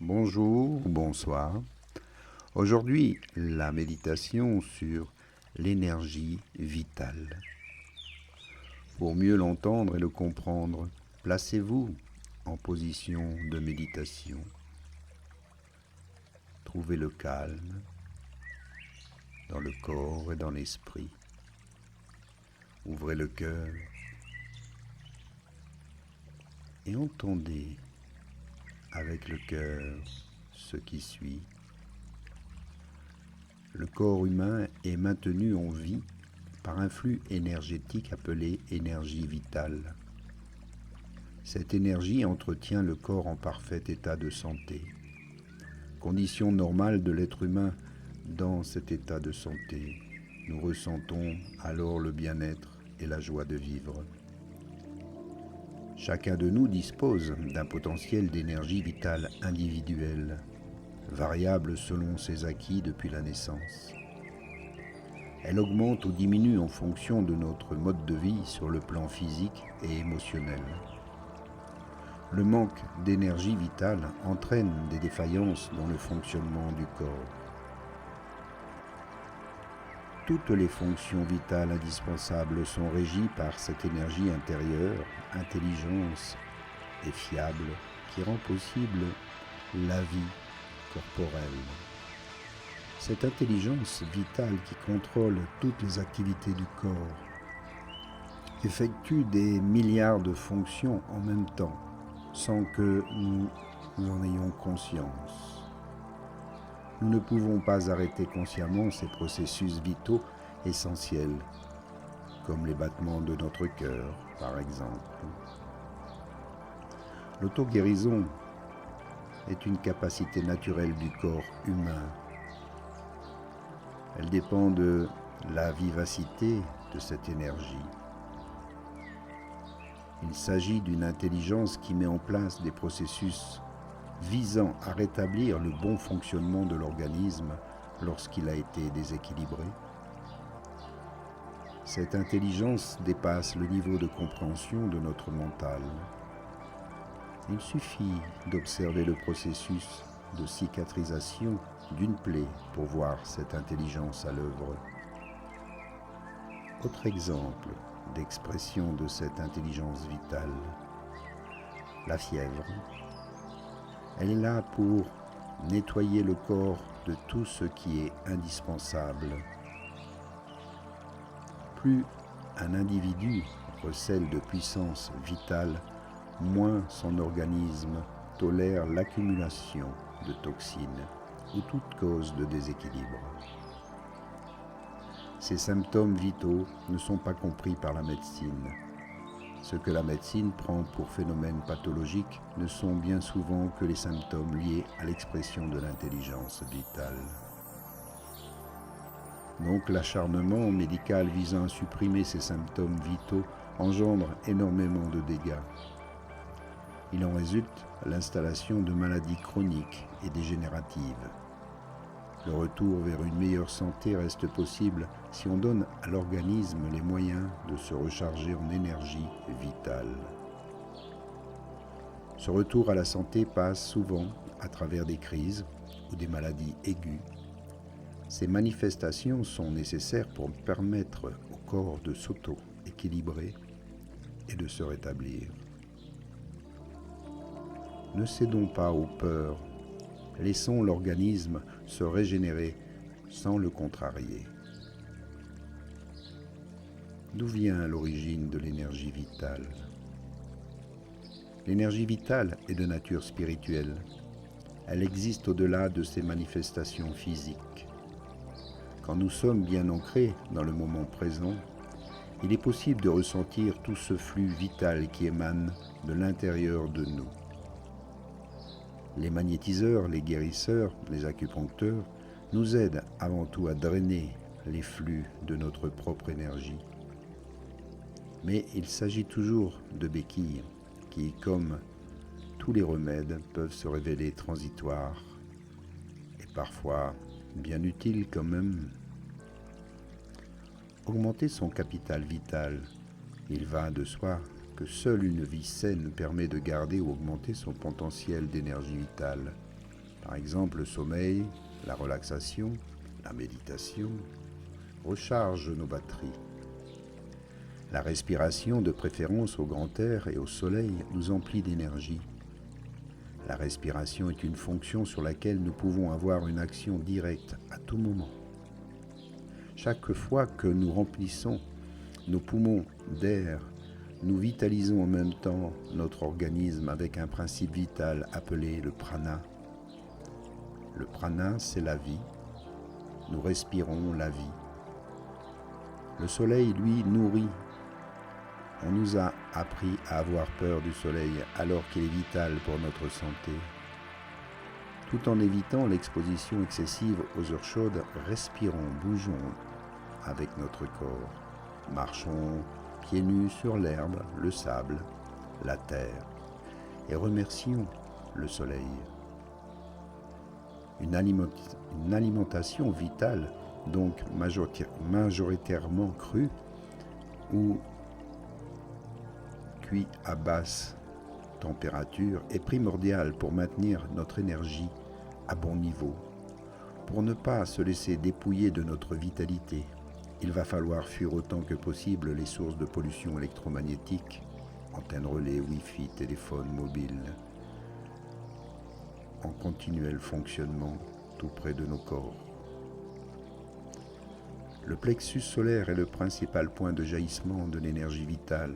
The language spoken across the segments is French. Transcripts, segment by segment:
Bonjour ou bonsoir. Aujourd'hui, la méditation sur l'énergie vitale. Pour mieux l'entendre et le comprendre, placez-vous en position de méditation. Trouvez le calme dans le corps et dans l'esprit. Ouvrez le cœur et entendez avec le cœur ce qui suit. Le corps humain est maintenu en vie par un flux énergétique appelé énergie vitale. Cette énergie entretient le corps en parfait état de santé. Condition normale de l'être humain dans cet état de santé. Nous ressentons alors le bien-être et la joie de vivre. Chacun de nous dispose d'un potentiel d'énergie vitale individuelle, variable selon ses acquis depuis la naissance. Elle augmente ou diminue en fonction de notre mode de vie sur le plan physique et émotionnel. Le manque d'énergie vitale entraîne des défaillances dans le fonctionnement du corps. Toutes les fonctions vitales indispensables sont régies par cette énergie intérieure, intelligence et fiable qui rend possible la vie corporelle. Cette intelligence vitale qui contrôle toutes les activités du corps effectue des milliards de fonctions en même temps sans que nous en ayons conscience. Nous ne pouvons pas arrêter consciemment ces processus vitaux essentiels, comme les battements de notre cœur, par exemple. L'auto-guérison est une capacité naturelle du corps humain. Elle dépend de la vivacité de cette énergie. Il s'agit d'une intelligence qui met en place des processus visant à rétablir le bon fonctionnement de l'organisme lorsqu'il a été déséquilibré. Cette intelligence dépasse le niveau de compréhension de notre mental. Il suffit d'observer le processus de cicatrisation d'une plaie pour voir cette intelligence à l'œuvre. Autre exemple d'expression de cette intelligence vitale, la fièvre. Elle est là pour nettoyer le corps de tout ce qui est indispensable. Plus un individu recèle de puissance vitale, moins son organisme tolère l'accumulation de toxines ou toute cause de déséquilibre. Ces symptômes vitaux ne sont pas compris par la médecine. Ce que la médecine prend pour phénomènes pathologiques ne sont bien souvent que les symptômes liés à l'expression de l'intelligence vitale. Donc l'acharnement médical visant à supprimer ces symptômes vitaux engendre énormément de dégâts. Il en résulte l'installation de maladies chroniques et dégénératives. Le retour vers une meilleure santé reste possible si on donne à l'organisme les moyens de se recharger en énergie vitale. Ce retour à la santé passe souvent à travers des crises ou des maladies aiguës. Ces manifestations sont nécessaires pour permettre au corps de s'auto-équilibrer et de se rétablir. Ne cédons pas aux peurs. Laissons l'organisme se régénérer sans le contrarier. D'où vient l'origine de l'énergie vitale? L'énergie vitale est de nature spirituelle. Elle existe au-delà de ses manifestations physiques. Quand nous sommes bien ancrés dans le moment présent, il est possible de ressentir tout ce flux vital qui émane de l'intérieur de nous. Les magnétiseurs, les guérisseurs, les acupuncteurs nous aident avant tout à drainer les flux de notre propre énergie. Mais il s'agit toujours de béquilles qui, comme tous les remèdes, peuvent se révéler transitoires et parfois bien utiles quand même. Augmenter son capital vital, il va de soi que seule une vie saine permet de garder ou augmenter son potentiel d'énergie vitale. Par exemple, le sommeil, la relaxation, la méditation rechargent nos batteries. La respiration, de préférence au grand air et au soleil, nous emplit d'énergie. La respiration est une fonction sur laquelle nous pouvons avoir une action directe à tout moment. Chaque fois que nous remplissons nos poumons d'air, nous vitalisons en même temps notre organisme avec un principe vital appelé le prana. Le prana, c'est la vie. Nous respirons la vie. Le soleil, lui, nourrit. On nous a appris à avoir peur du soleil alors qu'il est vital pour notre santé. Tout en évitant l'exposition excessive aux heures chaudes, respirons, bougeons avec notre corps. Marchons pieds nus sur l'herbe, le sable, la terre et remercions le soleil. Une alimentation vitale, donc majoritairement crue ou cuit à basse température, est primordiale pour maintenir notre énergie à bon niveau. Pour ne pas se laisser dépouiller de notre vitalité, il va falloir fuir autant que possible les sources de pollution électromagnétique, antennes relais, Wi-Fi, téléphone mobile, en continuel fonctionnement tout près de nos corps. Le plexus solaire est le principal point de jaillissement de l'énergie vitale.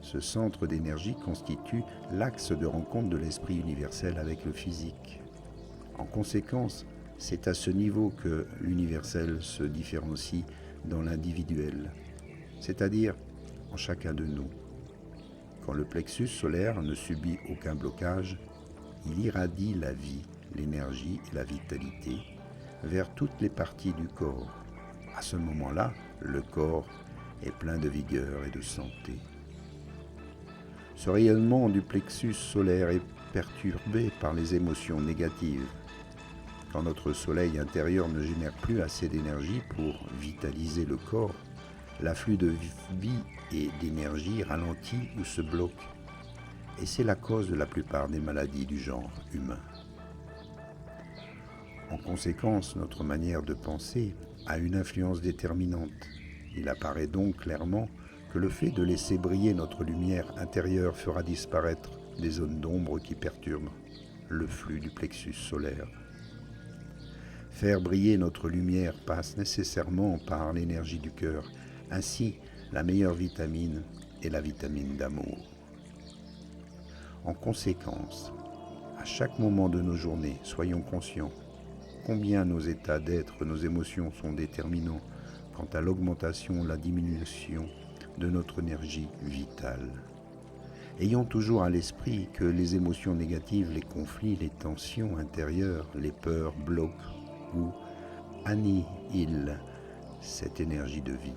Ce centre d'énergie constitue l'axe de rencontre de l'esprit universel avec le physique. En conséquence, c'est à ce niveau que l'universel se différencie dans l'individuel, c'est-à-dire en chacun de nous. Quand le plexus solaire ne subit aucun blocage, il irradie la vie, l'énergie et la vitalité vers toutes les parties du corps. À ce moment-là, le corps est plein de vigueur et de santé. Ce rayonnement du plexus solaire est perturbé par les émotions négatives. Quand notre soleil intérieur ne génère plus assez d'énergie pour vitaliser le corps, l'afflux de vie et d'énergie ralentit ou se bloque. Et c'est la cause de la plupart des maladies du genre humain. En conséquence, notre manière de penser a une influence déterminante. Il apparaît donc clairement que le fait de laisser briller notre lumière intérieure fera disparaître les zones d'ombre qui perturbent le flux du plexus solaire. Faire briller notre lumière passe nécessairement par l'énergie du cœur. Ainsi, la meilleure vitamine est la vitamine d'amour. En conséquence, à chaque moment de nos journées, soyons conscients combien nos états d'être, nos émotions sont déterminants quant à l'augmentation ou la diminution de notre énergie vitale. Ayons toujours à l'esprit que les émotions négatives, les conflits, les tensions intérieures, les peurs bloquent ou annihilent cette énergie de vie.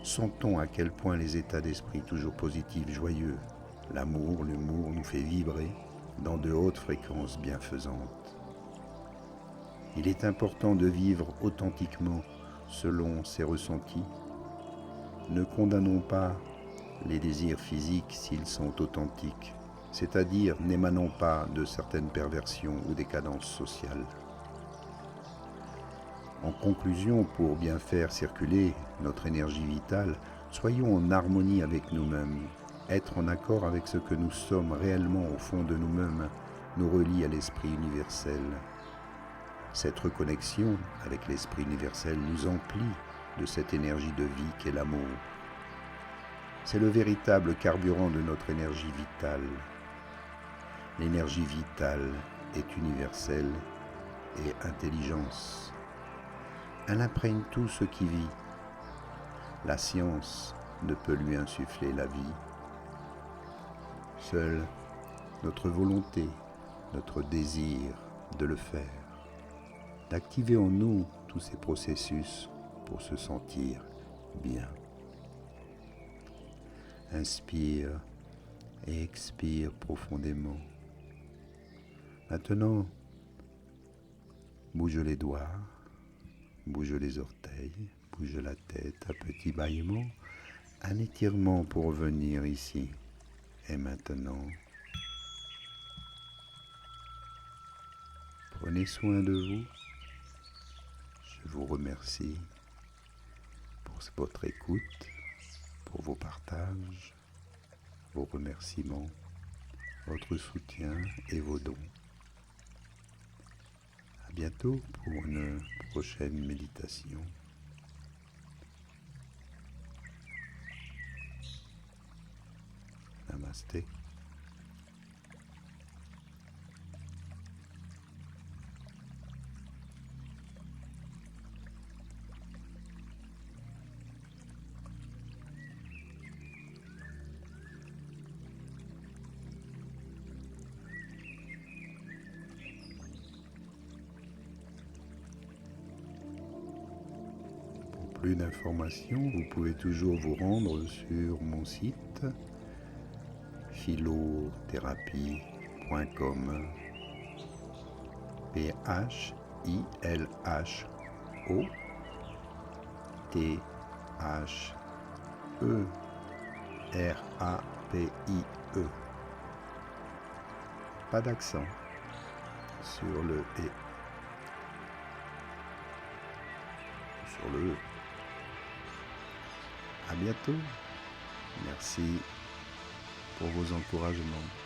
Sentons à quel point les états d'esprit toujours positifs, joyeux, l'amour, l'humour nous fait vibrer dans de hautes fréquences bienfaisantes. Il est important de vivre authentiquement selon ses ressentis. Ne condamnons pas les désirs physiques s'ils sont authentiques, c'est-à-dire n'émanant pas de certaines perversions ou décadences sociales. En conclusion, pour bien faire circuler notre énergie vitale, soyons en harmonie avec nous-mêmes. Être en accord avec ce que nous sommes réellement au fond de nous-mêmes nous relie à l'esprit universel. Cette reconnexion avec l'esprit universel nous emplit de cette énergie de vie qu'est l'amour. C'est le véritable carburant de notre énergie vitale. L'énergie vitale est universelle et intelligence. Elle imprègne tout ce qui vit. La science ne peut lui insuffler la vie. Seule notre volonté, notre désir de le faire, d'activer en nous tous ces processus pour se sentir bien. Inspire et expire profondément. Maintenant, bouge les doigts, bouge les orteils, bouge la tête à petits bâillements, un étirement pour revenir ici et maintenant. Prenez soin de vous. Je vous remercie pour votre écoute, pour vos partages, vos remerciements, votre soutien et vos dons. À bientôt pour une prochaine méditation. Namasté. Pour plus d'informations, vous pouvez toujours vous rendre sur mon site philothérapie.com. PHILHOTHERAPIE. Pas d'accent sur le et. Sur le E. À bientôt. Merci pour vos encouragements.